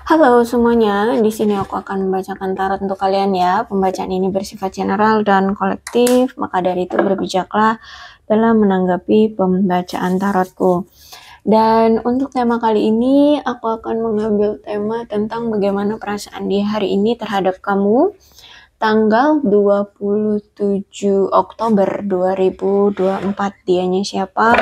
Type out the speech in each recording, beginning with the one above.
Halo semuanya, di sini aku akan membacakan tarot untuk kalian ya. Pembacaan ini bersifat general dan kolektif, maka dari itu berbijaklah dalam menanggapi pembacaan tarotku. Dan untuk tema kali ini, aku akan mengambil tema tentang bagaimana perasaan di hari ini terhadap kamu. Tanggal 27 Oktober 2024, dianya siapa?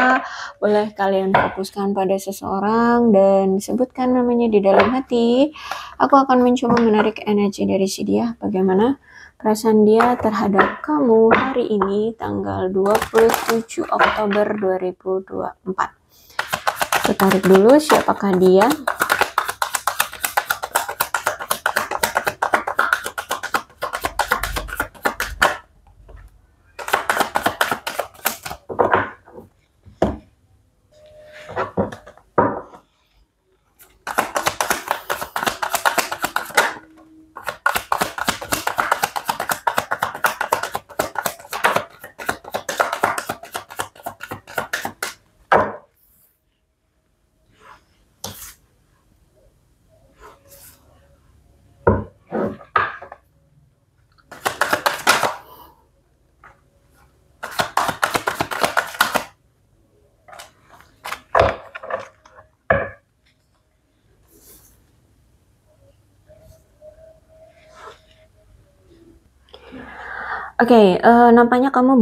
Boleh kalian fokuskan pada seseorang dan sebutkan namanya di dalam hati. Aku akan mencoba menarik energi dari si dia. Bagaimana perasaan dia terhadap kamu hari ini tanggal 27 Oktober 2024. Kita tarik dulu siapakah dia. Oke, nampaknya kamu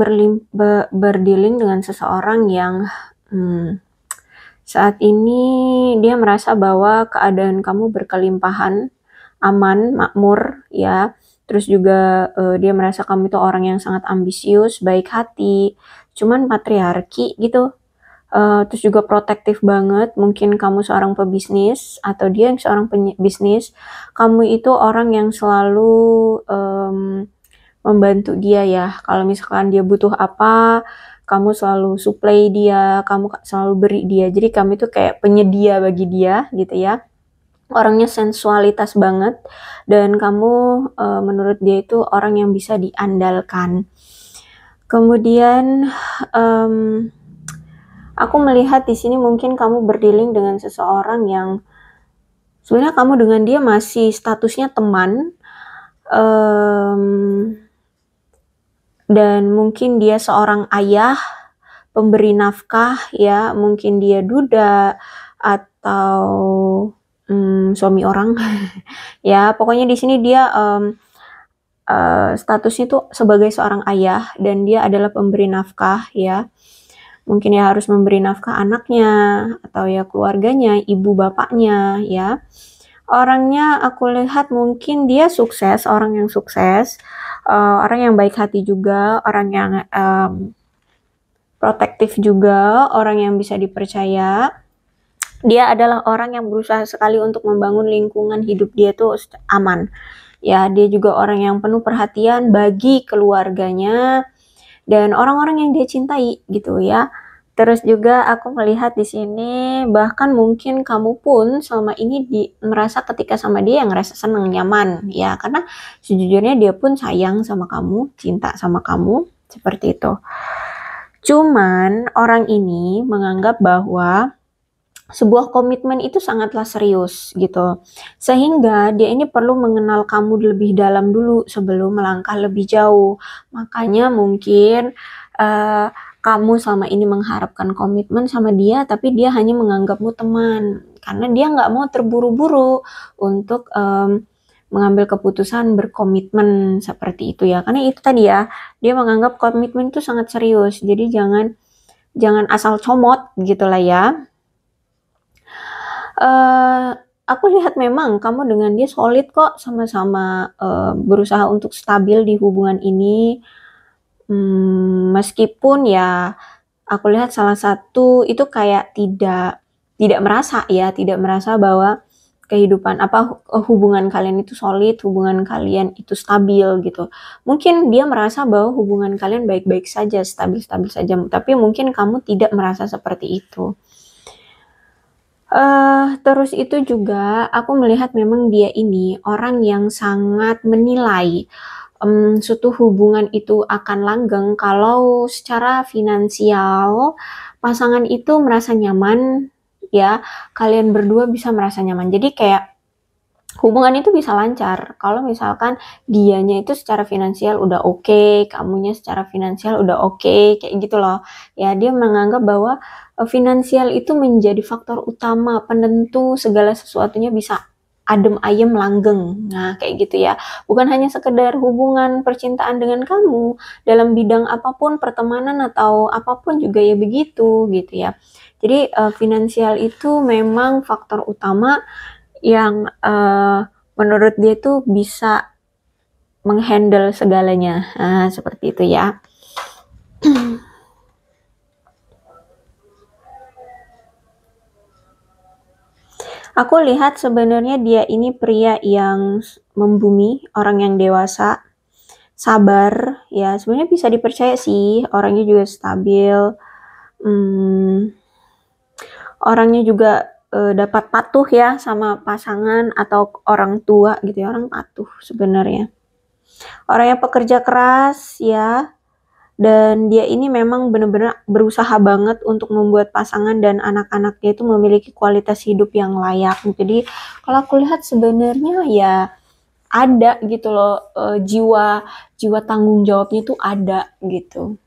berdealing dengan seseorang yang saat ini dia merasa bahwa keadaan kamu berkelimpahan, aman, makmur, ya. Terus juga dia merasa kamu itu orang yang sangat ambisius, baik hati, cuman patriarki gitu. Terus juga protektif banget, mungkin kamu seorang pebisnis atau dia yang seorang bisnis. Kamu itu orang yang selalu membantu dia ya. Kalau misalkan dia butuh apa, kamu selalu supply dia, kamu selalu beri dia. Jadi kamu itu kayak penyedia bagi dia gitu ya. Orangnya sensualitas banget dan kamu menurut dia itu orang yang bisa diandalkan. Kemudian aku melihat di sini mungkin kamu berdealing dengan seseorang yang sebenarnya kamu dengan dia masih statusnya teman. Dan mungkin dia seorang ayah, pemberi nafkah ya, mungkin dia duda atau suami orang ya, pokoknya di sini dia statusnya tuh sebagai seorang ayah dan dia adalah pemberi nafkah ya. Mungkin ya harus memberi nafkah anaknya atau ya keluarganya, ibu bapaknya ya. Orangnya aku lihat mungkin dia sukses, orang yang sukses, orang yang baik hati juga, orang yang protektif juga, orang yang bisa dipercaya. Dia adalah orang yang berusaha sekali untuk membangun lingkungan hidup dia tuh aman. Ya, dia juga orang yang penuh perhatian bagi keluarganya dan orang-orang yang dia cintai gitu ya. Terus juga aku melihat di sini bahkan mungkin kamu pun selama ini merasa ketika sama dia yang ngerasa seneng, nyaman ya, karena sejujurnya dia pun sayang sama kamu, cinta sama kamu, seperti itu. Cuman orang ini menganggap bahwa sebuah komitmen itu sangatlah serius gitu. Sehingga dia ini perlu mengenal kamu lebih dalam dulu sebelum melangkah lebih jauh. Makanya mungkin kamu selama ini mengharapkan komitmen sama dia, tapi dia hanya menganggapmu teman. Karena dia nggak mau terburu-buru untuk mengambil keputusan berkomitmen seperti itu ya. Karena itu tadi ya, dia menganggap komitmen itu sangat serius. Jadi jangan asal comot gitulah ya. Aku lihat memang kamu dengan dia solid kok, sama-sama berusaha untuk stabil di hubungan ini. Meskipun ya aku lihat salah satu itu kayak tidak merasa bahwa kehidupan hubungan kalian itu solid, hubungan kalian itu stabil gitu. Mungkin dia merasa bahwa hubungan kalian baik-baik saja, stabil-stabil saja, tapi mungkin kamu tidak merasa seperti itu. Terus itu juga aku melihat memang dia ini orang yang sangat menilai suatu hubungan itu akan langgeng kalau secara finansial pasangan itu merasa nyaman ya, kalian berdua bisa merasa nyaman. Jadi kayak hubungan itu bisa lancar kalau misalkan dianya itu secara finansial udah oke, kamunya secara finansial udah oke, kayak gitu loh. Ya, dia menganggap bahwa finansial itu menjadi faktor utama penentu segala sesuatunya bisa adem ayem langgeng. Nah, kayak gitu ya. Bukan hanya sekedar hubungan percintaan dengan kamu, dalam bidang apapun, pertemanan atau apapun juga ya begitu gitu ya. Jadi finansial itu memang faktor utama yang menurut dia tuh bisa menghandle segalanya. Nah, seperti itu ya. Aku lihat sebenarnya dia ini pria yang membumi, orang yang dewasa, sabar, ya sebenarnya bisa dipercaya sih, orangnya juga stabil, orangnya juga dapat patuh ya sama pasangan atau orang tua gitu ya, orang patuh sebenarnya. Orangnya pekerja keras ya, dan dia ini memang benar-benar berusaha banget untuk membuat pasangan dan anak-anaknya itu memiliki kualitas hidup yang layak. Jadi kalau aku lihat sebenarnya ya ada gitu loh, jiwa tanggung jawabnya itu ada gitu.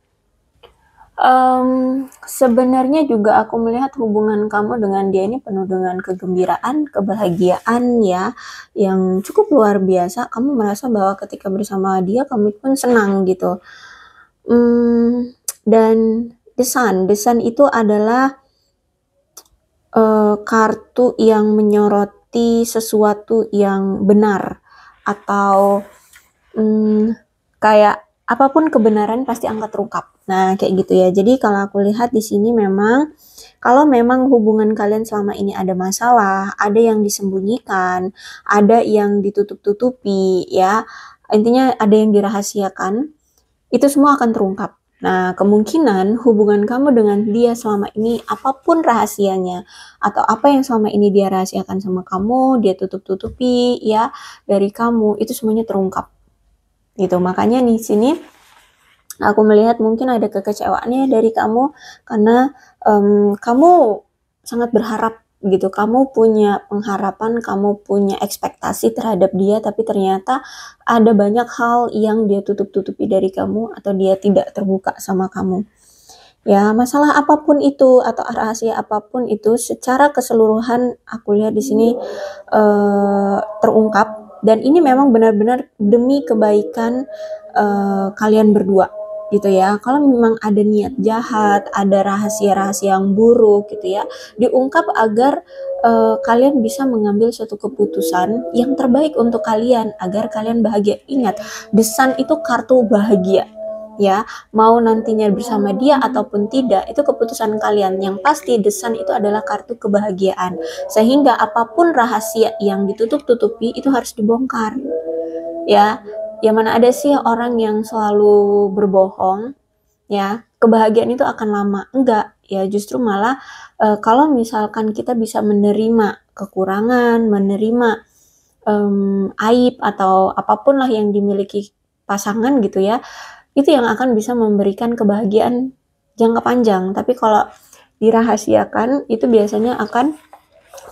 Sebenarnya juga aku melihat hubungan kamu dengan dia ini penuh dengan kegembiraan, kebahagiaan ya, yang cukup luar biasa. Kamu merasa bahwa ketika bersama dia kamu pun senang gitu. Dan The Sun itu adalah kartu yang menyoroti sesuatu yang benar atau kayak apapun kebenaran pasti akan terungkap. Nah, kayak gitu ya. Jadi kalau aku lihat di sini memang kalau memang hubungan kalian selama ini ada masalah, ada yang disembunyikan, ada yang ditutup-tutupi ya. Intinya ada yang dirahasiakan, itu semua akan terungkap. Nah, kemungkinan hubungan kamu dengan dia selama ini, apapun rahasianya, atau apa yang selama ini dia rahasiakan sama kamu, dia tutup-tutupi ya dari kamu, itu semuanya terungkap. Gitu. Makanya di sini aku melihat mungkin ada kekecewaannya dari kamu karena kamu sangat berharap gitu, kamu punya pengharapan, kamu punya ekspektasi terhadap dia, tapi ternyata ada banyak hal yang dia tutup-tutupi dari kamu atau dia tidak terbuka sama kamu. Ya, masalah apapun itu atau rahasia apapun itu secara keseluruhan aku lihat di sini terungkap dan ini memang benar-benar demi kebaikan kalian berdua gitu ya. Kalau memang ada niat jahat, ada rahasia-rahasia yang buruk gitu ya, diungkap agar kalian bisa mengambil suatu keputusan yang terbaik untuk kalian agar kalian bahagia. Ingat, The Sun itu kartu bahagia ya, mau nantinya bersama dia ataupun tidak itu keputusan kalian. Yang pasti The Sun itu adalah kartu kebahagiaan, sehingga apapun rahasia yang ditutup-tutupi itu harus dibongkar ya. Ya mana ada sih orang yang selalu berbohong ya, kebahagiaan itu akan lama. Enggak ya, justru malah kalau misalkan kita bisa menerima kekurangan, menerima aib atau apapun lah yang dimiliki pasangan gitu ya, itu yang akan bisa memberikan kebahagiaan jangka panjang. Tapi kalau dirahasiakan itu biasanya akan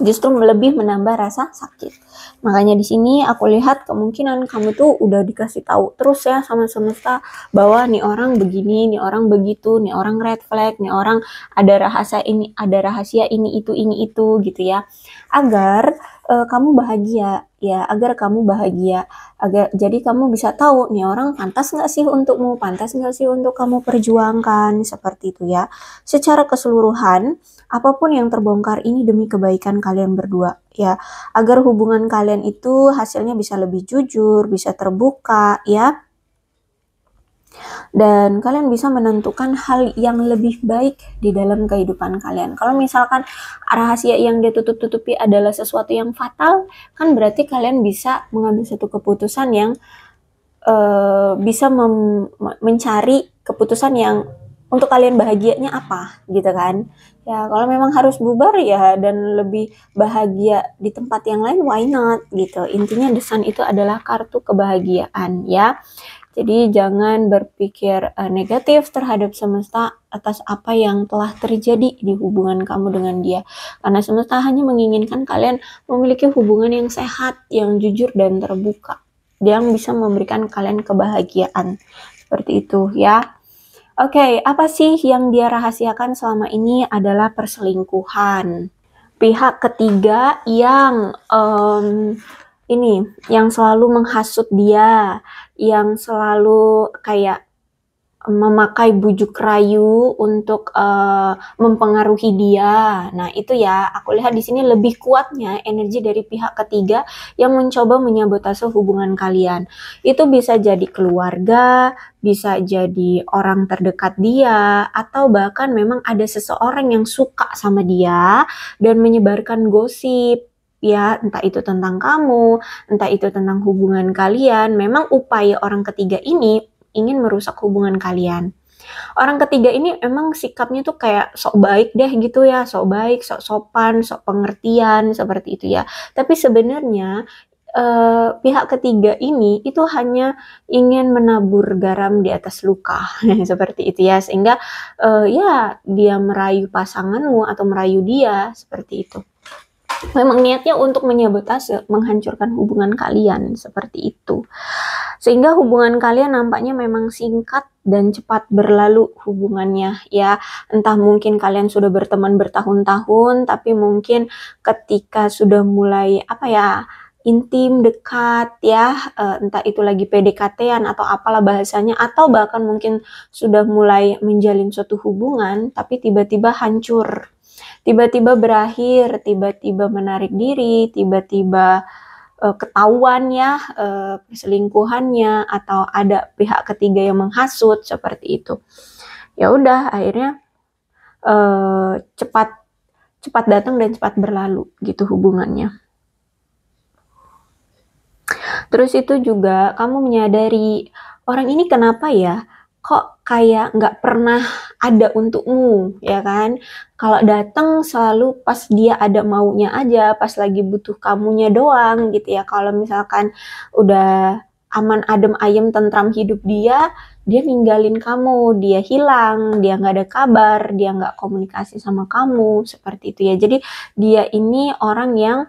justru lebih menambah rasa sakit. Makanya di sini aku lihat kemungkinan kamu tuh udah dikasih tahu terus ya sama semesta bahwa nih orang begini, nih orang begitu, nih orang red flag, nih orang ada rahasia ini itu gitu ya. Agar kamu bahagia ya, agar kamu bahagia, agar jadi kamu bisa tahu nih orang pantas nggak sih untukmu, pantas nggak sih untuk kamu perjuangkan, seperti itu ya. Secara keseluruhan apapun yang terbongkar ini demi kebaikan kalian berdua ya, agar hubungan kalian itu hasilnya bisa lebih jujur, bisa terbuka ya, dan kalian bisa menentukan hal yang lebih baik di dalam kehidupan kalian. Kalau misalkan rahasia yang dia tutup-tutupi adalah sesuatu yang fatal, kan berarti kalian bisa mengambil satu keputusan yang bisa mencari keputusan yang untuk kalian bahagianya apa gitu kan ya. Kalau memang harus bubar ya dan lebih bahagia di tempat yang lain, why not gitu. Intinya The Sun itu adalah kartu kebahagiaan ya. Jadi jangan berpikir negatif terhadap semesta atas apa yang telah terjadi di hubungan kamu dengan dia. Karena semesta hanya menginginkan kalian memiliki hubungan yang sehat, yang jujur dan terbuka, yang bisa memberikan kalian kebahagiaan. Seperti itu ya. Oke, apa sih yang dia rahasiakan selama ini adalah perselingkuhan. Pihak ketiga yang yang selalu menghasut dia, yang selalu kayak memakai bujuk rayu untuk mempengaruhi dia. Nah, itu ya, aku lihat di sini lebih kuatnya energi dari pihak ketiga yang mencoba menyabotase hubungan kalian. Itu bisa jadi keluarga, bisa jadi orang terdekat dia, atau bahkan memang ada seseorang yang suka sama dia dan menyebarkan gosip. Ya, entah itu tentang kamu, entah itu tentang hubungan kalian. Memang upaya orang ketiga ini ingin merusak hubungan kalian. Orang ketiga ini emang sikapnya tuh kayak sok baik deh gitu ya, sok baik, sok sopan, sok pengertian, seperti itu ya. Tapi sebenarnya pihak ketiga ini itu hanya ingin menabur garam di atas luka, seperti itu ya, sehingga ya dia merayu pasanganmu atau merayu dia, seperti itu. Memang niatnya untuk menyabotase, menghancurkan hubungan kalian, seperti itu. Sehingga hubungan kalian nampaknya memang singkat dan cepat berlalu hubungannya ya. Entah mungkin kalian sudah berteman bertahun-tahun, tapi mungkin ketika sudah mulai intim, dekat ya, entah itu lagi PDKT-an atau apalah bahasanya, atau bahkan mungkin sudah mulai menjalin suatu hubungan, tapi tiba-tiba hancur, tiba-tiba berakhir, tiba-tiba menarik diri, tiba-tiba ketahuan ya perselingkuhannya, atau ada pihak ketiga yang menghasut, seperti itu. Ya udah, akhirnya cepat datang dan cepat berlalu gitu hubungannya. Terus itu juga kamu menyadari orang ini kenapa ya kok kayak nggak pernah ada untukmu, ya kan? Kalau datang selalu pas dia ada maunya aja, pas lagi butuh kamunya doang gitu ya. Kalau misalkan udah aman, adem, ayem, tentram hidup dia ninggalin kamu, dia hilang, dia nggak ada kabar, dia nggak komunikasi sama kamu, seperti itu ya. Jadi dia ini orang yang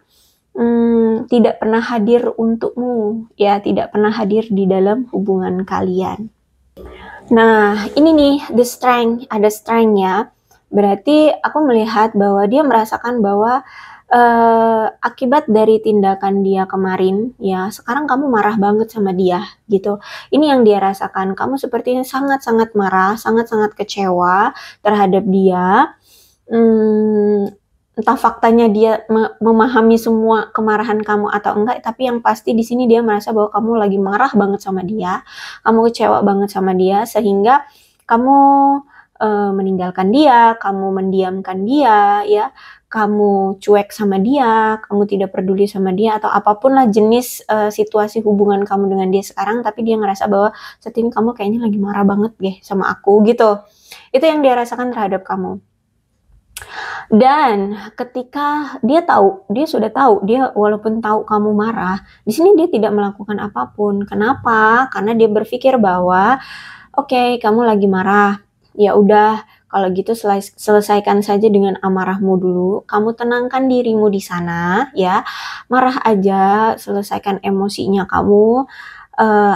tidak pernah hadir untukmu, ya, tidak pernah hadir di dalam hubungan kalian. Nah, ini nih, ada strength ya. Berarti aku melihat bahwa dia merasakan bahwa akibat dari tindakan dia kemarin, ya, sekarang kamu marah banget sama dia, gitu. Ini yang dia rasakan. Kamu sepertinya sangat-sangat marah, sangat-sangat kecewa terhadap dia. Entah faktanya dia memahami semua kemarahan kamu atau enggak, tapi yang pasti di sini dia merasa bahwa kamu lagi marah banget sama dia, kamu kecewa banget sama dia, sehingga kamu meninggalkan dia, kamu mendiamkan dia, ya, kamu cuek sama dia, kamu tidak peduli sama dia, atau apapun lah jenis situasi hubungan kamu dengan dia sekarang, tapi dia ngerasa bahwa saat ini kamu kayaknya lagi marah banget deh sama aku, gitu. Itu yang dia rasakan terhadap kamu. Dan ketika dia sudah tahu, dia walaupun tahu kamu marah, di sini dia tidak melakukan apapun. Kenapa? Karena dia berpikir bahwa, oke, kamu lagi marah. Ya udah, kalau gitu selesaikan saja dengan amarahmu dulu. Kamu tenangkan dirimu di sana, ya. Marah aja, selesaikan emosinya kamu.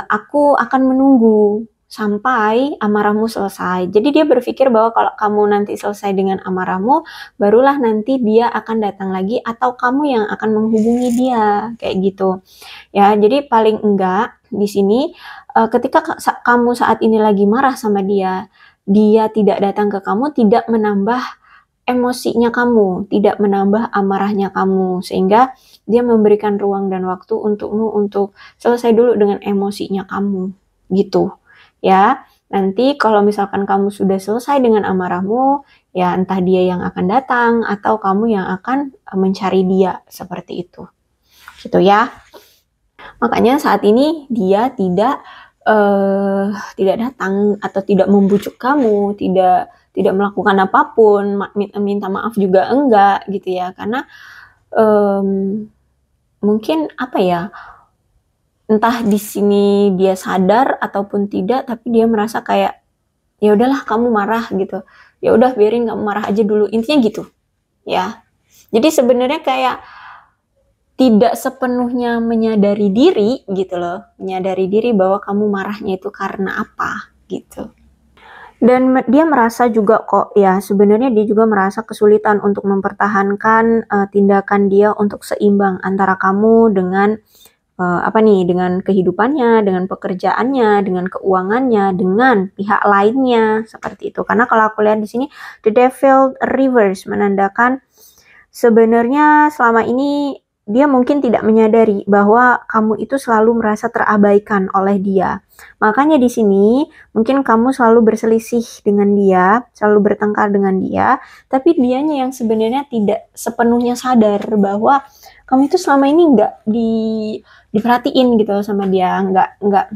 Aku akan menunggu sampai amarahmu selesai. Jadi dia berpikir bahwa kalau kamu nanti selesai dengan amarahmu, barulah nanti dia akan datang lagi atau kamu yang akan menghubungi dia, kayak gitu. Ya, jadi paling enggak di sini ketika kamu saat ini lagi marah sama dia tidak datang ke kamu, tidak menambah emosinya kamu, tidak menambah amarahnya kamu, sehingga dia memberikan ruang dan waktu untukmu untuk selesai dulu dengan emosinya kamu, gitu. Ya, nanti kalau misalkan kamu sudah selesai dengan amarahmu, ya entah dia yang akan datang atau kamu yang akan mencari dia, seperti itu. Gitu ya. Makanya saat ini dia tidak datang atau tidak membujuk kamu, tidak melakukan apapun, minta maaf juga enggak gitu ya, karena mungkin entah di sini dia sadar ataupun tidak, tapi dia merasa kayak ya udahlah kamu marah gitu, ya udah biarin kamu marah aja dulu, intinya gitu ya. Jadi sebenarnya kayak tidak sepenuhnya menyadari diri gitu loh, menyadari diri bahwa kamu marahnya itu karena apa gitu. Dan dia merasa juga kok ya, sebenarnya dia juga merasa kesulitan untuk mempertahankan tindakan dia untuk seimbang antara kamu dengan dengan kehidupannya, dengan pekerjaannya, dengan keuangannya, dengan pihak lainnya seperti itu. Karena kalau aku lihat di sini the devil reverse menandakan sebenarnya selama ini dia mungkin tidak menyadari bahwa kamu itu selalu merasa terabaikan oleh dia. Makanya di sini mungkin kamu selalu berselisih dengan dia, selalu bertengkar dengan dia, tapi dianya yang sebenarnya tidak sepenuhnya sadar bahwa kamu itu selama ini nggak diperhatiin gitu sama dia, nggak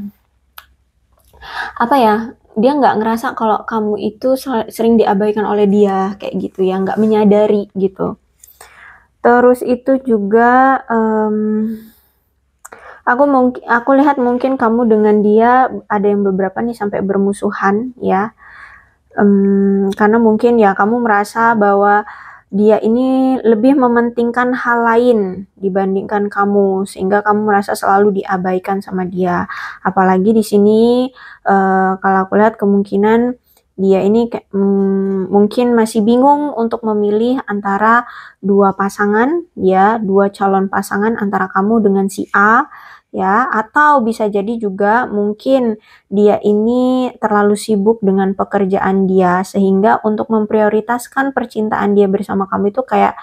apa ya, dia nggak ngerasa kalau kamu itu sering diabaikan oleh dia kayak gitu ya, nggak menyadari gitu. Terus itu juga aku lihat mungkin kamu dengan dia ada yang beberapa nih sampai bermusuhan ya. Karena mungkin ya kamu merasa bahwa dia ini lebih mementingkan hal lain dibandingkan kamu, sehingga kamu merasa selalu diabaikan sama dia. Apalagi di sini kalau aku lihat kemungkinan dia ini mungkin masih bingung untuk memilih antara dua pasangan ya, dua calon pasangan antara kamu dengan si A ya, atau bisa jadi juga mungkin dia ini terlalu sibuk dengan pekerjaan dia sehingga untuk memprioritaskan percintaan dia bersama kamu itu kayak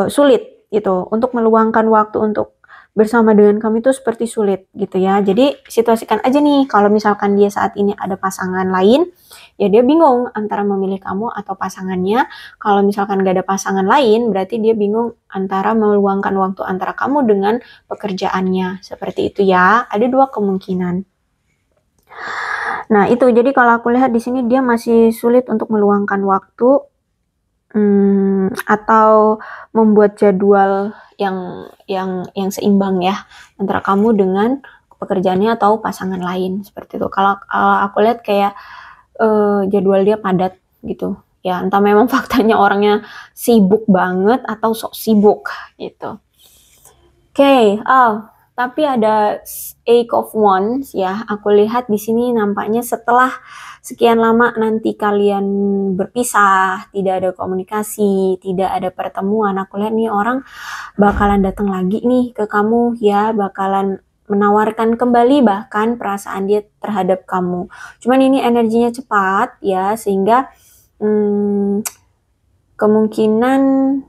sulit gitu, untuk meluangkan waktu untuk bersama dengan kamu itu seperti sulit gitu ya. Jadi situasikan aja nih kalau misalkan dia saat ini ada pasangan lain, ya dia bingung antara memilih kamu atau pasangannya. Kalau misalkan gak ada pasangan lain, berarti dia bingung antara meluangkan waktu antara kamu dengan pekerjaannya. Seperti itu ya, ada dua kemungkinan. Nah itu, jadi kalau aku lihat di sini dia masih sulit untuk meluangkan waktu atau membuat jadwal yang seimbang ya antara kamu dengan pekerjaannya atau pasangan lain seperti itu. Kalau aku lihat kayak jadwal dia padat gitu ya, entah memang faktanya orangnya sibuk banget atau sok sibuk gitu. Oke, tapi ada Eight of Wands ya. Aku lihat di sini nampaknya setelah sekian lama nanti kalian berpisah, tidak ada komunikasi, tidak ada pertemuan. Aku lihat nih orang bakalan datang lagi nih ke kamu ya, bakalan menawarkan kembali bahkan perasaan dia terhadap kamu. Cuman ini energinya cepat ya, sehingga kemungkinan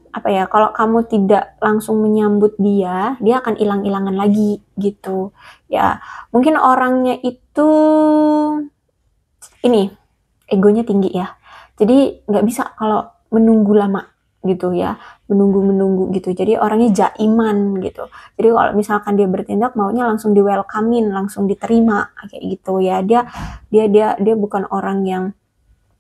apa ya, kalau kamu tidak langsung menyambut dia akan hilang-hilangan lagi gitu ya. Mungkin orangnya itu ini egonya tinggi ya, jadi nggak bisa kalau menunggu lama gitu ya, menunggu gitu. Jadi orangnya jaiman gitu. Jadi kalau misalkan dia bertindak maunya langsung di welcomein, langsung diterima kayak gitu ya. Dia bukan orang yang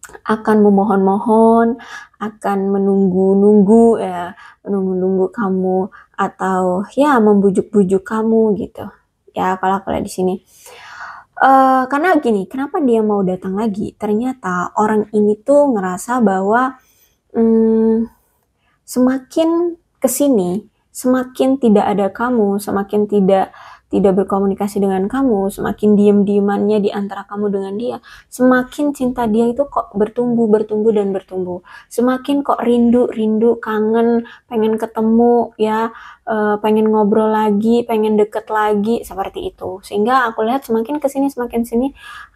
akan memohon-mohon, akan menunggu-nunggu ya, menunggu-nunggu kamu atau ya membujuk-bujuk kamu gitu. Ya kalau aku lihat di sini. Karena gini, kenapa dia mau datang lagi? Ternyata orang ini tuh ngerasa bahwa semakin kesini, semakin tidak ada kamu, semakin tidak berkomunikasi dengan kamu, semakin diem-diemannya di antara kamu dengan dia, semakin cinta dia itu kok bertumbuh dan bertumbuh. Semakin kok rindu, kangen, pengen ketemu ya, pengen ngobrol lagi, pengen deket lagi, seperti itu. Sehingga aku lihat semakin kesini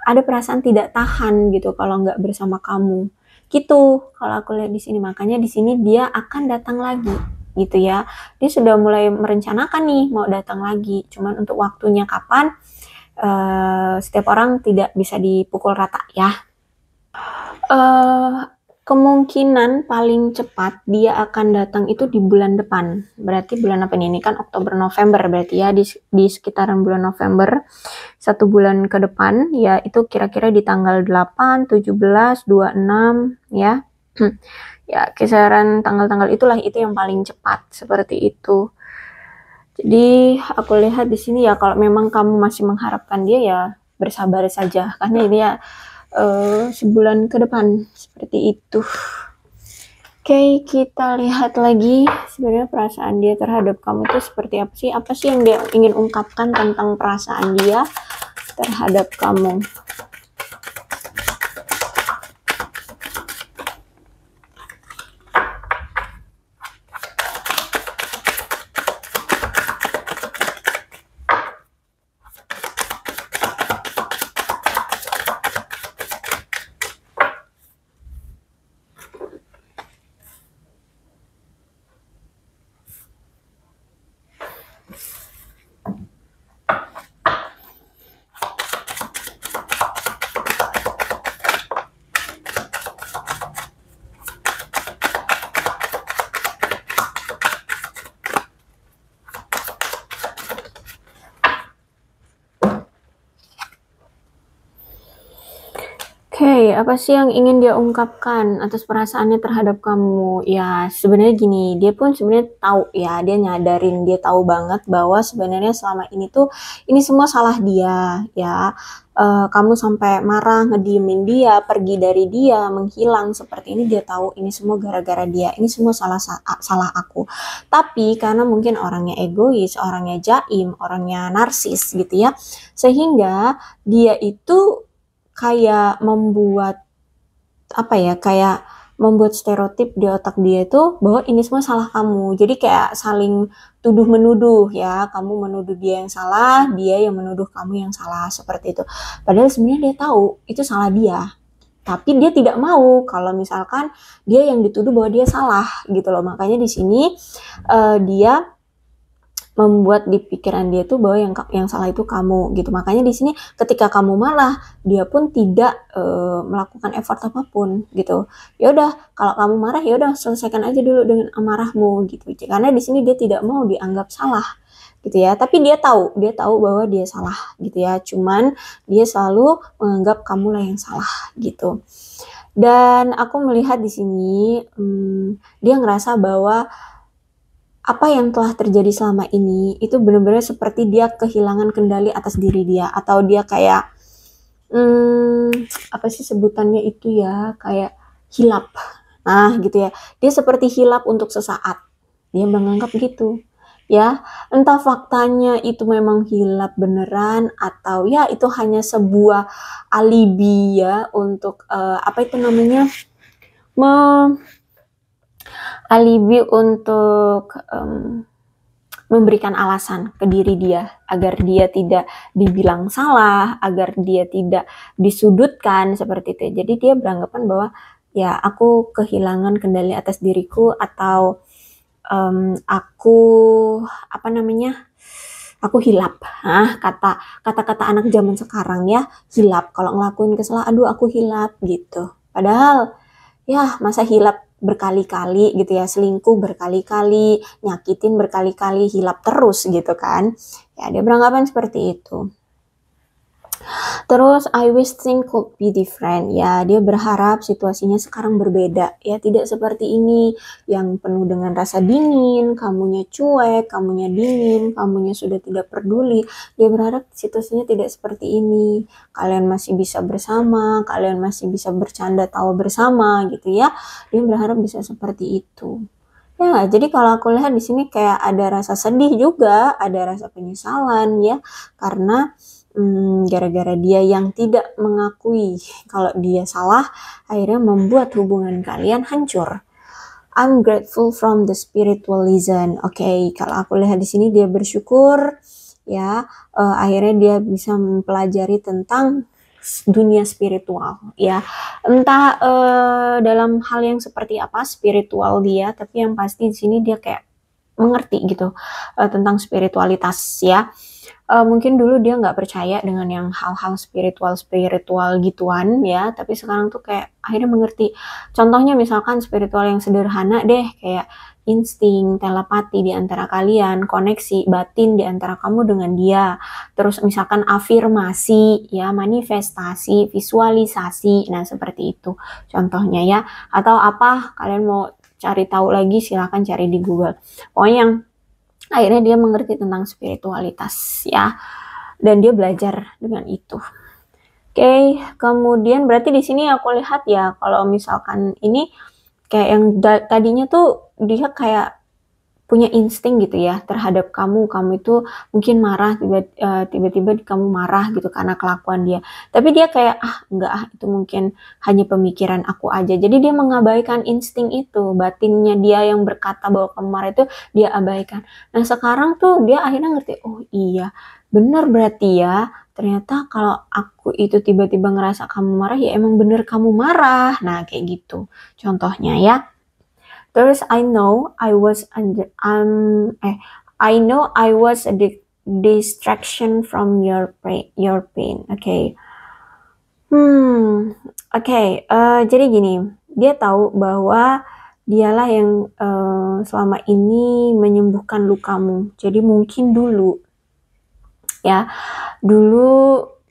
ada perasaan tidak tahan gitu kalau nggak bersama kamu. Gitu kalau aku lihat di sini. Makanya di sini dia akan datang lagi gitu ya. Dia sudah mulai merencanakan nih mau datang lagi. Cuman untuk waktunya kapan, setiap orang tidak bisa dipukul rata ya. Kemungkinan paling cepat dia akan datang itu di bulan depan. Berarti bulan apa nih? Ini kan Oktober November, berarti ya di sekitaran bulan November. 1 bulan ke depan ya, itu kira-kira di tanggal 8, 17, 26 ya. Ya kisaran tanggal-tanggal itulah, itu yang paling cepat seperti itu. Jadi aku lihat di sini ya, kalau memang kamu masih mengharapkan dia ya bersabar saja, karena ini ya sebulan ke depan seperti itu. Oke, kita lihat lagi sebenarnya perasaan dia terhadap kamu itu seperti apa sih? Apa sih yang dia ingin ungkapkan tentang perasaan dia terhadap kamu? Oke, apa sih yang ingin dia ungkapkan atas perasaannya terhadap kamu? Ya, sebenarnya gini, dia pun sebenarnya tahu ya, dia nyadarin, dia tahu banget bahwa sebenarnya selama ini tuh ini semua salah dia, ya. Kamu sampai marah, ngediemin dia, pergi dari dia, menghilang seperti ini, dia tahu ini semua gara-gara dia, ini semua salah aku. Tapi karena mungkin orangnya egois, orangnya jaim, orangnya narsis gitu ya, sehingga dia itu kayak membuat apa ya, kayak membuat stereotip di otak dia itu bahwa ini semua salah kamu. Jadi kayak saling tuduh menuduh ya, kamu menuduh dia yang salah, dia yang menuduh kamu yang salah seperti itu. Padahal sebenarnya dia tahu itu salah dia. Tapi dia tidak mau kalau misalkan dia yang dituduh bahwa dia salah gitu loh. Makanya di sini dia membuat di pikiran dia tuh bahwa yang salah itu kamu gitu. Makanya di sini ketika kamu marah, dia pun tidak melakukan effort apapun gitu. Ya udah, kalau kamu marah ya udah selesaikan aja dulu dengan amarahmu gitu. Karena di sini dia tidak mau dianggap salah gitu ya. Tapi dia tahu bahwa dia salah gitu ya. Cuman dia selalu menganggap kamulah yang salah gitu. Dan aku melihat di sini dia ngerasa bahwa apa yang telah terjadi selama ini itu benar-benar seperti dia kehilangan kendali atas diri dia, atau dia kayak apa sih sebutannya itu ya, kayak hilap. Nah gitu ya, dia seperti hilap untuk sesaat, dia menganggap gitu ya. Entah faktanya itu memang hilap beneran atau ya itu hanya sebuah alibi ya untuk apa itu namanya, alibi untuk memberikan alasan ke diri dia agar dia tidak dibilang salah, agar dia tidak disudutkan seperti itu. Jadi dia beranggapan bahwa ya aku kehilangan kendali atas diriku, atau aku apa namanya, aku hilap. Nah, kata-kata anak zaman sekarang ya, hilap. Kalau ngelakuin kesalahan, aduh aku hilap gitu. Padahal ya masa hilap berkali-kali gitu ya, selingkuh berkali-kali, nyakitin berkali-kali, hilap terus gitu kan. Ya dia beranggapan seperti itu. Terus I wish things could be different. Ya, dia berharap situasinya sekarang berbeda. Ya, tidak seperti ini yang penuh dengan rasa dingin, kamunya cuek, kamunya dingin, kamunya sudah tidak peduli. Dia berharap situasinya tidak seperti ini. Kalian masih bisa bersama, kalian masih bisa bercanda tawa bersama gitu ya. Dia berharap bisa seperti itu. Ya, jadi kalau aku lihat di sini kayak ada rasa sedih juga, ada rasa penyesalan ya, karena gara-gara dia yang tidak mengakui kalau dia salah, akhirnya membuat hubungan kalian hancur. I'm grateful from the spiritual reason. Oke, kalau aku lihat di sini dia bersyukur ya, akhirnya dia bisa mempelajari tentang dunia spiritual ya. Entah dalam hal yang seperti apa spiritual dia, tapi yang pasti di sini dia kayak mengerti gitu tentang spiritualitas ya. Mungkin dulu dia nggak percaya dengan yang hal-hal spiritual gituan ya, tapi sekarang tuh kayak akhirnya mengerti. Contohnya misalkan spiritual yang sederhana deh, kayak insting, telepati di antara kalian, koneksi batin di antara kamu dengan dia. Terus misalkan afirmasi ya, manifestasi, visualisasi, nah seperti itu contohnya ya. Atau apa kalian mau cari tahu lagi, silahkan cari di Google. Pokoknya yang Akhirnya dia mengerti tentang spiritualitas ya, dan dia belajar dengan itu. Oke, kemudian berarti di sini aku lihat ya, kalau misalkan ini kayak yang tadinya tuh dia kayak punya insting gitu ya terhadap kamu itu mungkin marah, tiba-tiba kamu marah gitu karena kelakuan dia. Tapi dia kayak enggak, itu mungkin hanya pemikiran aku aja. Jadi dia mengabaikan insting itu, batinnya dia yang berkata bahwa kamu marah itu dia abaikan. Nah sekarang tuh dia akhirnya ngerti, oh iya bener berarti ya, ternyata kalau aku itu tiba-tiba ngerasa kamu marah ya emang bener kamu marah. Nah kayak gitu contohnya ya. Terus I know I was a distraction from your pain. Oke. Jadi gini, dia tahu bahwa dialah yang selama ini menyembuhkan lukamu. Jadi mungkin dulu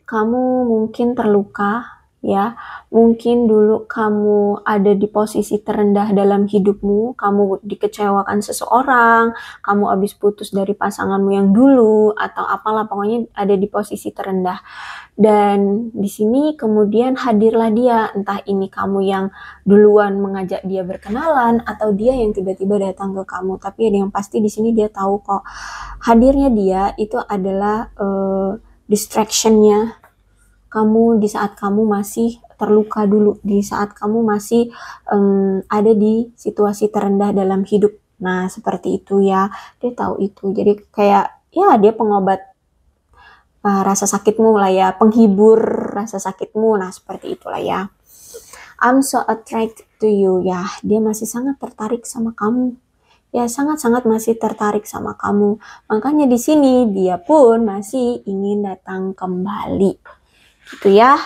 kamu mungkin terluka ya, mungkin dulu kamu ada di posisi terendah dalam hidupmu, kamu dikecewakan seseorang, kamu habis putus dari pasanganmu yang dulu atau apalah, pokoknya ada di posisi terendah. Dan di sini kemudian hadirlah dia, entah ini kamu yang duluan mengajak dia berkenalan atau dia yang tiba-tiba datang ke kamu. Tapi ada yang pasti di sini dia tahu kok hadirnya dia itu adalah distractionnya kamu di saat kamu masih terluka dulu, di saat kamu masih ada di situasi terendah dalam hidup. Nah seperti itu ya, dia tahu itu. Jadi kayak ya dia pengobat rasa sakitmu lah ya, penghibur rasa sakitmu. Nah seperti itulah ya. I'm so attracted to you ya, dia masih sangat tertarik sama kamu. Ya sangat-sangat masih tertarik sama kamu. Makanya di sini dia pun masih ingin datang kembali. Gitu ya.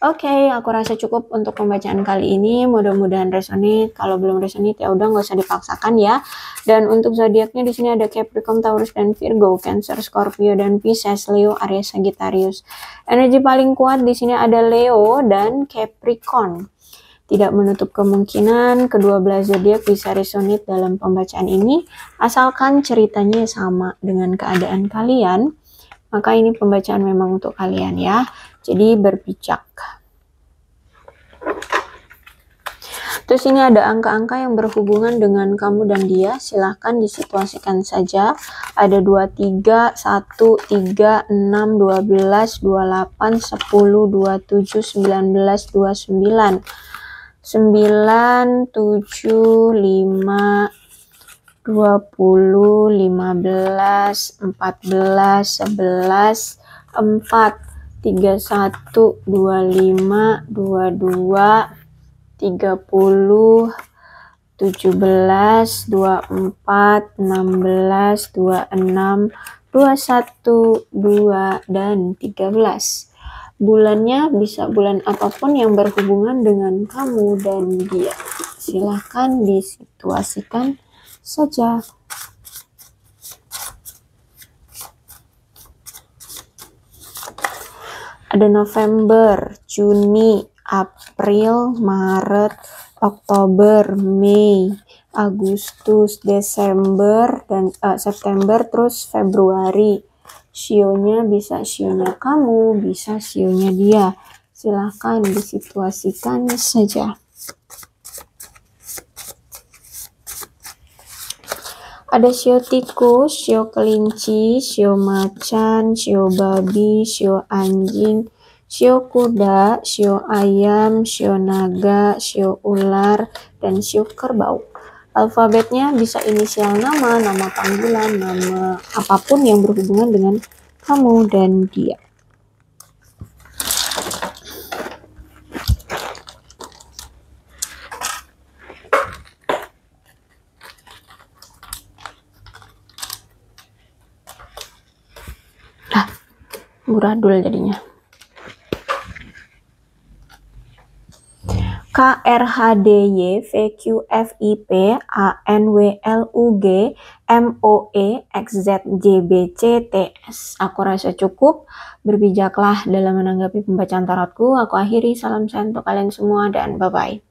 Oke, aku rasa cukup untuk pembacaan kali ini. Mudah-mudahan resonate. Kalau belum resonate ya udah nggak usah dipaksakan ya. Dan untuk zodiaknya di sini ada Capricorn, Taurus dan Virgo, Cancer, Scorpio dan Pisces, Leo, Aries, Sagittarius. Energi paling kuat di sini ada Leo dan Capricorn. Tidak menutup kemungkinan kedua belah zodiak bisa resonate dalam pembacaan ini, asalkan ceritanya sama dengan keadaan kalian. Maka ini pembacaan memang untuk kalian ya. Jadi berpijak. Terus ini ada angka-angka yang berhubungan dengan kamu dan dia. Silahkan disituasikan saja. Ada 23, 1, 3, 6, 12, 28, 10, 27, 19, 29. 9, 7, 5, 20, 15, 14, 11, 4, 31, 25, 22, 30, 17, 24, 16, 26, 21, 2, dan 13. Bulannya bisa bulan apapun yang berhubungan dengan kamu dan dia. Silahkan disituasikan saja. Ada November, Juni, April, Maret, Oktober, Mei, Agustus, Desember, dan September, terus Februari. Sionya bisa sionya kamu, bisa sionya dia. Silahkan disituasikan saja. Ada sio tikus, sio kelinci, sio macan, sio babi, sio anjing, sio kuda, sio ayam, sio naga, sio ular, dan sio kerbau. Alfabetnya bisa inisial nama, nama panggilan, nama apapun yang berhubungan dengan kamu dan dia. Buradul jadinya. KRHDY VQFIP ANWLUG MOE XZJBCTS. Aku rasa cukup. Berbijaklah dalam menanggapi pembacaan tarotku. Aku akhiri. Salam sehat untuk kalian semua dan bye-bye.